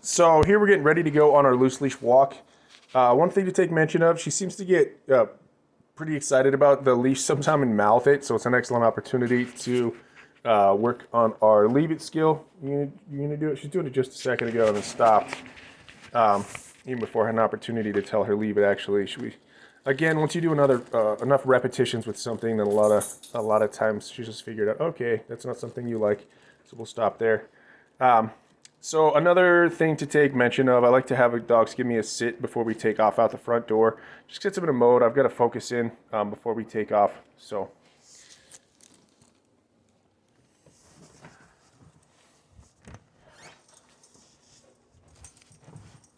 So here we're getting ready to go on our loose leash walk. One thing to take mention of, she seems to get pretty excited about the leash sometime and mouth it, so it's an excellent opportunity to work on our leave it skill. You're gonna do it. She's doing it just a second ago and then stopped. Even before I had an opportunity to tell her leave it. Actually, again, once you do enough repetitions with something, then a lot of times she just figured out, okay, that's not something you like, so we'll stop there. So another thing to take mention of, I like to have dogs give me a sit before we take off out the front door. Just gets them in a mode. I've got to focus in before we take off. So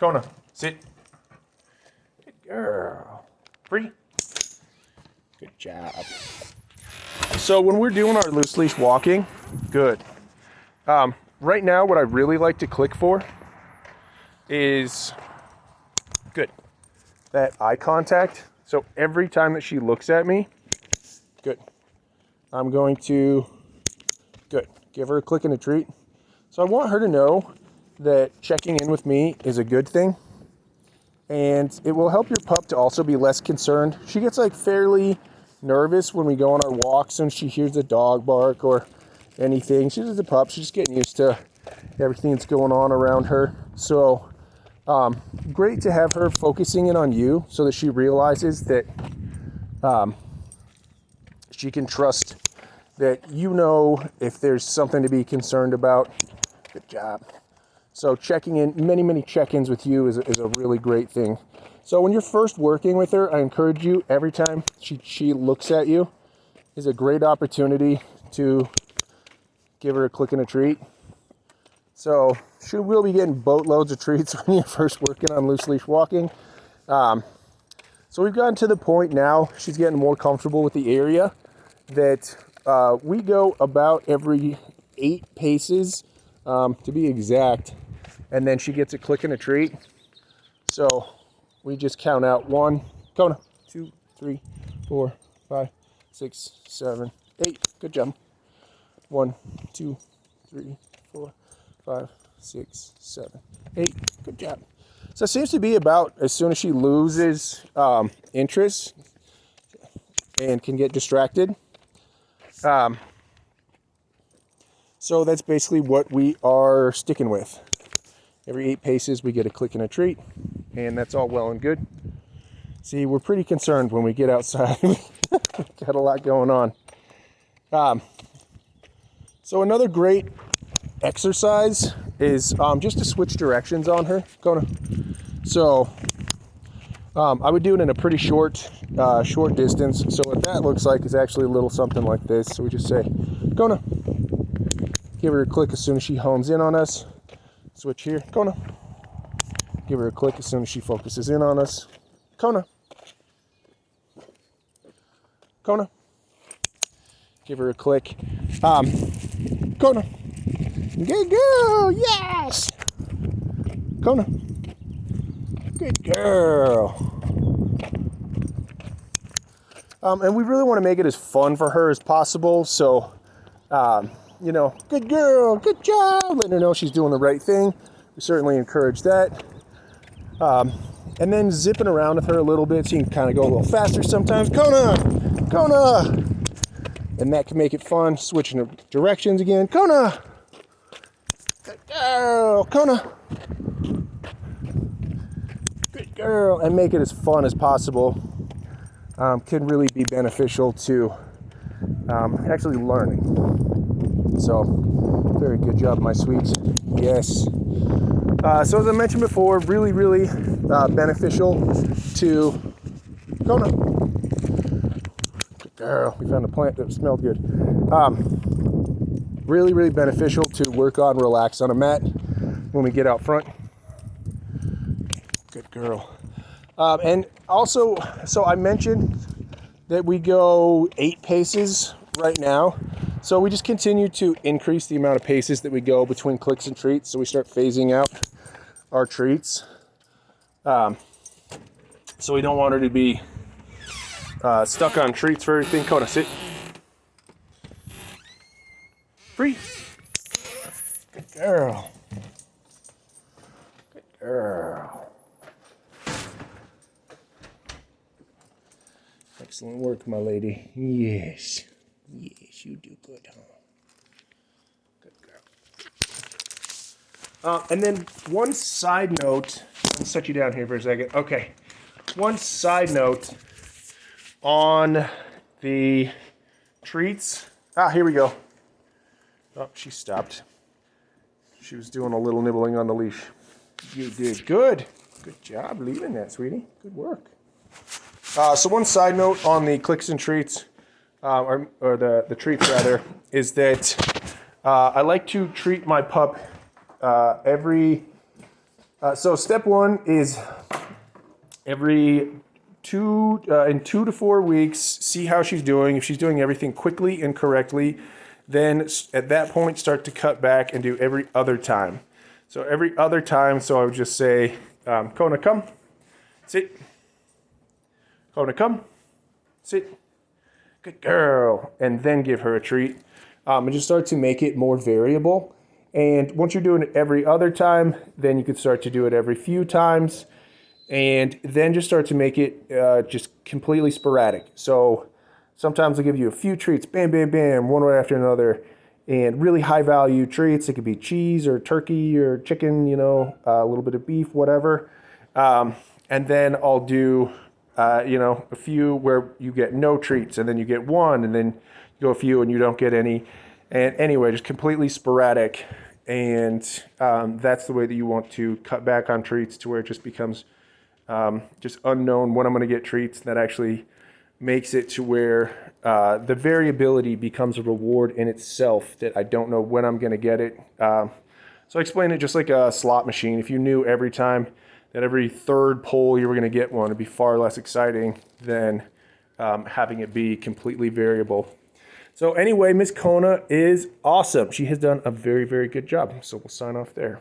Kona, sit. Good girl. Free. Good job. So when we're doing our loose leash walking, good. Right now, what I really like to click for is good. That eye contact. So every time that she looks at me, good. I'm going to, good. Give her a click and a treat. So I want her to know that checking in with me is a good thing. And it will help your pup to also be less concerned. She gets like fairly nervous when we go on our walks and she hears the dog bark or anything. She's just a pup. She's just getting used to everything that's going on around her. So great to have her focusing in on you so that she realizes that she can trust that you know if there's something to be concerned about. Good job. So checking in, many check-ins with you is a really great thing. So when you're first working with her, I encourage you, every time she looks at you is a great opportunity to give her a click and a treat. So she will be getting boatloads of treats when you're first working on loose leash walking. So we've gotten to the point now, she's getting more comfortable with the area, that we go about every 8 paces, to be exact, and then she gets a click and a treat. So we just count out 1, Kona, 2, 3, 4, 5, 6, 7, 8. Good job. 1, 2, 3, 4, 5, 6, 7, 8. Good job. So it seems to be about as soon as she loses interest and can get distracted. So that's basically what we are sticking with. Every 8 paces we get a click and a treat, and that's all well and good. See, we're pretty concerned when we get outside. Got a lot going on. So another great exercise is just to switch directions on her, Kona. So I would do it in a pretty short distance. So what that looks like is actually a little something like this. So we just say, Kona. Give her a click as soon as she hones in on us. Switch here, Kona. Give her a click as soon as she focuses in on us. Kona. Kona. Give her a click. Kona. Good girl, yes! Kona. Good girl. And we really want to make it as fun for her as possible, so, you know, good girl, good job, letting her know she's doing the right thing. We certainly encourage that. And then zipping around with her a little bit so you can kind of go a little faster sometimes. Kona! Kona! And that can make it fun. Switching directions again. Kona! Good girl! Kona! Good girl! And make it as fun as possible. Can really be beneficial to actually learning. So, very good job, my sweets. Yes. So as I mentioned before, really beneficial to Kona. Good girl. We found a plant that smelled good. Really beneficial to work on, relax on a mat when we get out front. Good girl. And also, so I mentioned that we go 8 paces right now. So we just continue to increase the amount of paces that we go between clicks and treats. So we start phasing out our treats. So we don't want her to be stuck on treats for everything. Kona, sit. Free. Good girl. girl. Excellent work, my lady. Yes. Yes, you do good, huh? Good girl. And then one side note, I'll set you down here for a second. Okay. One side note on the treats. Here we go. Oh, she stopped. She was doing a little nibbling on the leash. You did good. Good job leaving that, sweetie. Good work. So one side note on the clicks and treats, or the treats rather, is that I like to treat my pup so step one is every in 2 to 4 weeks, see how she's doing. If she's doing everything quickly and correctly, then at that point start to cut back and do every other time. So every other time, so I would just say, Kona, come, sit. Kona, come, sit. Good girl. And then give her a treat. And just start to make it more variable. And once you're doing it every other time, then you could start to do it every few times. And then just start to make it just completely sporadic. So sometimes I'll give you a few treats, bam, bam, bam, one right after another. And really high value treats. It could be cheese or turkey or chicken, a little bit of beef, whatever. And then I'll do, a few where you get no treats, and then you get one, and then you go a few and you don't get any. And anyway, just completely sporadic. And that's the way that you want to cut back on treats, to where it just becomes just unknown when I'm going to get treats. That actually makes it to where the variability becomes a reward in itself, that I don't know when I'm going to get it. So I explain it just like a slot machine. If you knew every time that every third pull you were going to get one, it'd be far less exciting than having it be completely variable. So anyway, Miss Kona is awesome. She has done a very, very good job. So we'll sign off there.